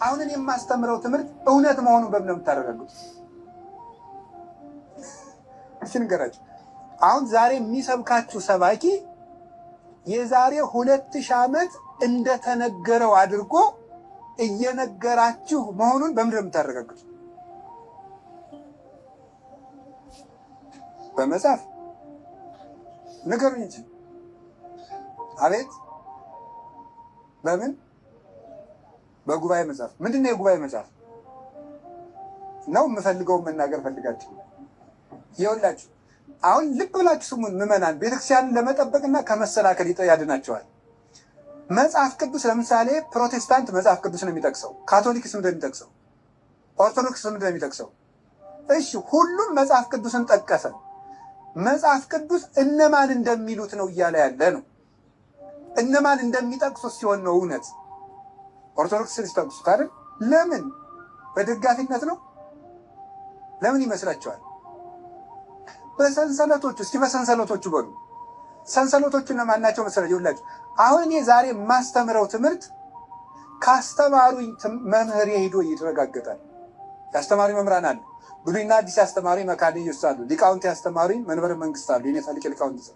አሁን እኔ የማስተምረው ትምህርት እውነት መሆኑን በምን ነው የምታረጋግጡት? እሺ ንገራችሁ። አሁን ዛሬ የሚሰብካችሁ ሰባኪ የዛሬ 2000 ዓመት እንደተነገረው አድርጎ እየነገራችሁ መሆኑን በምን ነው የምታረጋግጡት? በመጽሐፍ ንገሩኝ እንጂ። አቤት በምን? በጉባኤ መጽሐፍ። ምንድን ነው የጉባኤ መጽሐፍ? ነው የምፈልገው መናገር ፈልጋችሁ ይኸውላችሁ። አሁን ልብ ብላችሁ ስሙን ምዕመናን፣ ቤተክርስቲያንን ለመጠበቅና ከመሰናከል ያድናቸዋል። መጽሐፍ ቅዱስ ለምሳሌ ፕሮቴስታንት መጽሐፍ ቅዱስ ነው የሚጠቅሰው፣ ካቶሊክስ ምንድን ነው የሚጠቅሰው፣ ኦርቶዶክስ ምንድን ነው የሚጠቅሰው? እሺ ሁሉም መጽሐፍ ቅዱስን ጠቀሰ። መጽሐፍ ቅዱስ እነማን እንደሚሉት ነው እያለ ያለ ነው። እነማን እንደሚጠቅሱት ሲሆን ነው እውነት። ኦርቶዶክስ ሲጠቅሱት አይደል? ለምን? በደጋፊነት ነው። ለምን ይመስላችኋል? በሰንሰለቶቹ። እስኪ በሰንሰለቶቹ በሉ። ሰንሰለቶቹ እነማን ናቸው መሰላችሁ? ይኸውላችሁ አሁን እኔ ዛሬ የማስተምረው ትምህርት ካስተማሩኝ መምህር ሄዶ ይረጋገጣል። ያስተማሪ መምህራን አሉ። ብሉይና አዲስ ያስተማሪ መካነ ኢየሱስ አሉ። ሊቃውንት ያስተማሪ መንበረ መንግስት አሉ። የኔታ ሊቀ ሊቃውንት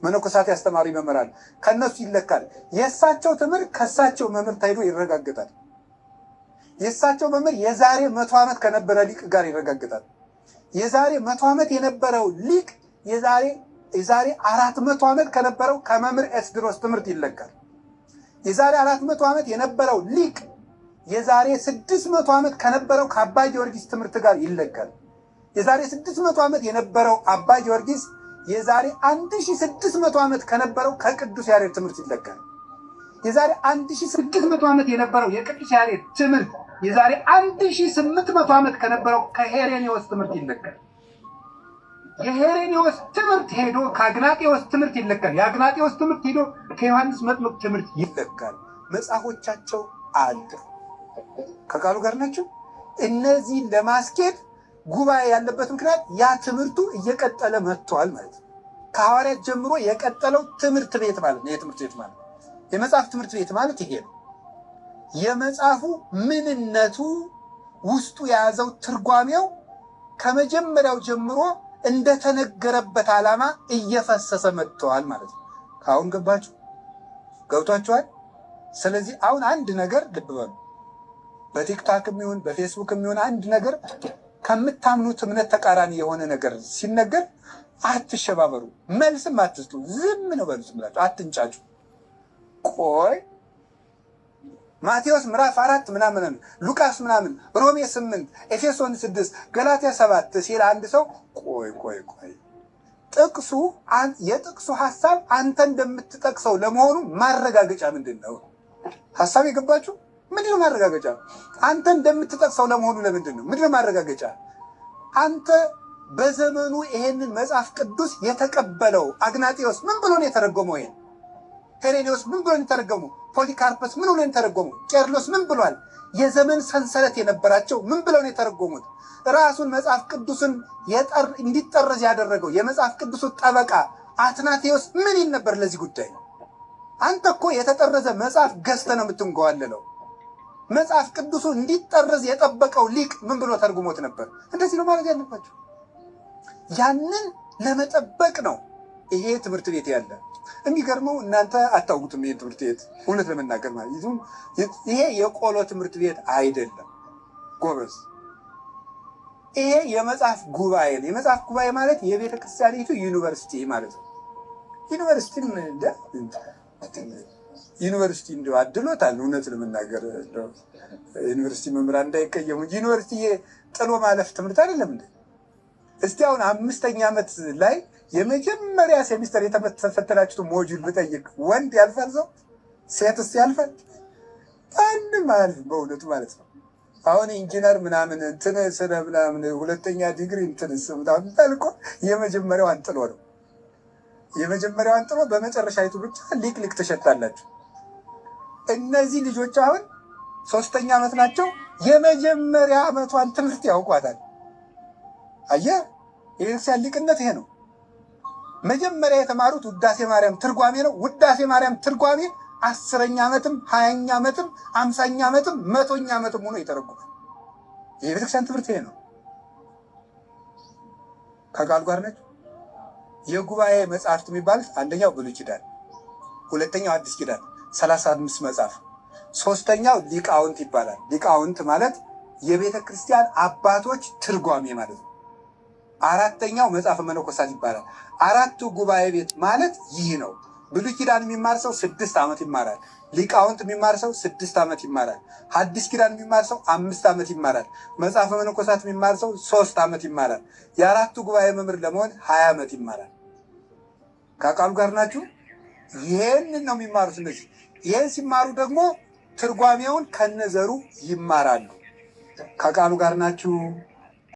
መነኮሳት ያስተማሪ መምህር አሉ። ከእነሱ ይለካል። የእሳቸው ትምህርት ከእሳቸው መምህር ታይዶ ይረጋገጣል። የእሳቸው መምህር የዛሬ 100 ዓመት ከነበረ ሊቅ ጋር ይረጋገጣል። የዛሬ 100 ዓመት የነበረው ሊቅ የዛሬ 400 ዓመት ከነበረው ከመምህር ኤስድሮስ ትምህርት ይለካል። የዛሬ 400 ዓመት የነበረው ሊቅ የዛሬ 600 ዓመት ከነበረው ከአባ ጊዮርጊስ ትምህርት ጋር ይለካል። የዛሬ 600 ዓመት የነበረው አባ ጊዮርጊስ የዛሬ 1600 ዓመት ከነበረው ከቅዱስ ያሬድ ትምህርት ይለካል። የዛሬ 1600 ዓመት የነበረው የቅዱስ ያሬድ ትምህርት የዛሬ 1800 ዓመት ከነበረው ከሄሬኔዎስ ትምህርት ይለካል። የሄሬኔዎስ ትምህርት ሄዶ ከአግናጤዎስ ትምህርት ይለካል። የአግናጤዎስ ትምህርት ሄዶ ከዮሐንስ መጥምቅ ትምህርት ይለካል። መጽሐፎቻቸው አለ። ከቃሉ ጋር ናቸው። እነዚህን ለማስኬድ ጉባኤ ያለበት ምክንያት ያ ትምህርቱ እየቀጠለ መጥቷል ማለት ነው። ከሐዋርያት ጀምሮ የቀጠለው ትምህርት ቤት ማለት ነው። የትምህርት ቤት ማለት የመጽሐፍ ትምህርት ቤት ማለት ይሄ ነው። የመጽሐፉ ምንነቱ ውስጡ የያዘው ትርጓሜው ከመጀመሪያው ጀምሮ እንደተነገረበት ዓላማ እየፈሰሰ መጥተዋል ማለት ነው። ከአሁን ገባችሁ? ገብቷችኋል? ስለዚህ አሁን አንድ ነገር ልብ በሉ። በቲክታክ የሚሆን በፌስቡክ የሚሆን አንድ ነገር ከምታምኑት እምነት ተቃራኒ የሆነ ነገር ሲነገር አትሸባበሩ፣ መልስም አትስጡ። ዝም ነው በሉ። ዝም ብላችሁ አትንጫጩ። ቆይ ማቴዎስ ምዕራፍ 4 ምናምን፣ ሉቃስ ምናምን፣ ሮሜ 8፣ ኤፌሶን 6፣ ገላትያ 7 ሲል አንድ ሰው ቆይ ጥቅሱ የጥቅሱ ሐሳብ አንተ እንደምትጠቅሰው ለመሆኑ ማረጋገጫ ምንድን ነው? ሐሳብ የገባችሁ ምንድን ነው ማረጋገጫ? አንተ እንደምትጠቅሰው ለመሆኑ ለምንድን ነው? ምንድን ነው ማረጋገጫ? አንተ በዘመኑ ይሄንን መጽሐፍ ቅዱስ የተቀበለው አግናጤዎስ ምን ብሎ ነው የተረጎመው? ይሄን ሄሬኔዎስ ምን ብሎ ነው የተረጎመው? ፖሊካርፐስ ምን ብሎ ነው የተረጎመው? ቄርሎስ ምን ብሏል? የዘመን ሰንሰለት የነበራቸው ምን ብለው ነው የተረጎሙት? ራሱን መጽሐፍ ቅዱስን እንዲጠረዝ ያደረገው የመጽሐፍ ቅዱሱ ጠበቃ አትናቴዎስ ምን ይል ነበር ለዚህ ጉዳይ? አንተ እኮ የተጠረዘ መጽሐፍ ገዝተህ ነው የምትንገዋለለው። መጽሐፍ ቅዱሱ እንዲጠረዝ የጠበቀው ሊቅ ምን ብሎ ተርጉሞት ነበር? እንደዚህ ነው ማለት ያለባቸው። ያንን ለመጠበቅ ነው ይሄ ትምህርት ቤት ያለ። የሚገርመው እናንተ አታውቁትም። ይሄ ትምህርት ቤት እውነት ለመናገር ማለት ይሄ የቆሎ ትምህርት ቤት አይደለም ጎበዝ። ይሄ የመጽሐፍ ጉባኤ ነው። የመጽሐፍ ጉባኤ ማለት የቤተ ክርስቲያኒቱ ዩኒቨርሲቲ ማለት ነው። ዩኒቨርሲቲ እንደው አድሎታል። እውነት ለመናገር ዩኒቨርሲቲ መምህራን እንዳይቀየሙ። ዩኒቨርሲቲ ጥሎ ማለፍ ትምህርት አይደለም እንዴ? እስቲ አሁን 5ኛ ዓመት ላይ የመጀመሪያ ሴሚስተር የተፈተናችሁት ሞጁል ብጠይቅ ወንድ ያልፋል? ሰው ሴትስ ያልፋል? አንድም አያልፍም በእውነቱ ማለት ነው። አሁን ኢንጂነር ምናምን እንትን ስለ ምናምን 2ኛ ዲግሪ እንትን ምናምን ታልቆ የመጀመሪያው አንጥሎ ነው። የመጀመሪያው አንጥሎ በመጨረሻ ይቱ ብቻ ሊቅ ተሸጣላችሁ። እነዚህ ልጆች አሁን 3ኛ ዓመት ናቸው። የመጀመሪያ ዓመቷን ትምህርት ያውቋታል። አየህ፣ የቤተክርስቲያን ሊቅነት ይሄ ነው። መጀመሪያ የተማሩት ውዳሴ ማርያም ትርጓሜ ነው። ውዳሴ ማርያም ትርጓሜ 10ኛ ዓመትም 20ኛ ዓመትም 50ኛ ዓመትም 100ኛ ዓመትም ሆኖ ይተረጉማል። የቤተክርስቲያን ትምህርት ይሄ ነው። ከቃሉ ጋር ነች። የጉባኤ መጽሐፍት የሚባሉት አንደኛው ብሉይ ኪዳን፣ ሁለተኛው አዲስ ኪዳን 35 መጽሐፍ፣ ሶስተኛው ሊቃውንት ይባላል። ሊቃውንት ማለት የቤተ ክርስቲያን አባቶች ትርጓሜ ማለት ነው። አራተኛው መጽሐፈ መነኮሳት ይባላል። አራቱ ጉባኤ ቤት ማለት ይህ ነው። ብሉይ ኪዳን የሚማር ሰው 6 ዓመት ይማራል። ሊቃውንት የሚማር ሰው 6 ዓመት ይማራል። ሐዲስ ኪዳን የሚማር ሰው 5 ዓመት ይማራል። መጽሐፈ መነኮሳት የሚማር ሰው 3 ዓመት ይማራል። የአራቱ ጉባኤ መምህር ለመሆን 20 ዓመት ይማራል። ከቃሉ ጋር ናችሁ? ይህንን ነው የሚማሩት እነዚህ። ይህን ሲማሩ ደግሞ ትርጓሜውን ከነዘሩ ይማራሉ። ከቃሉ ጋር ናችሁ?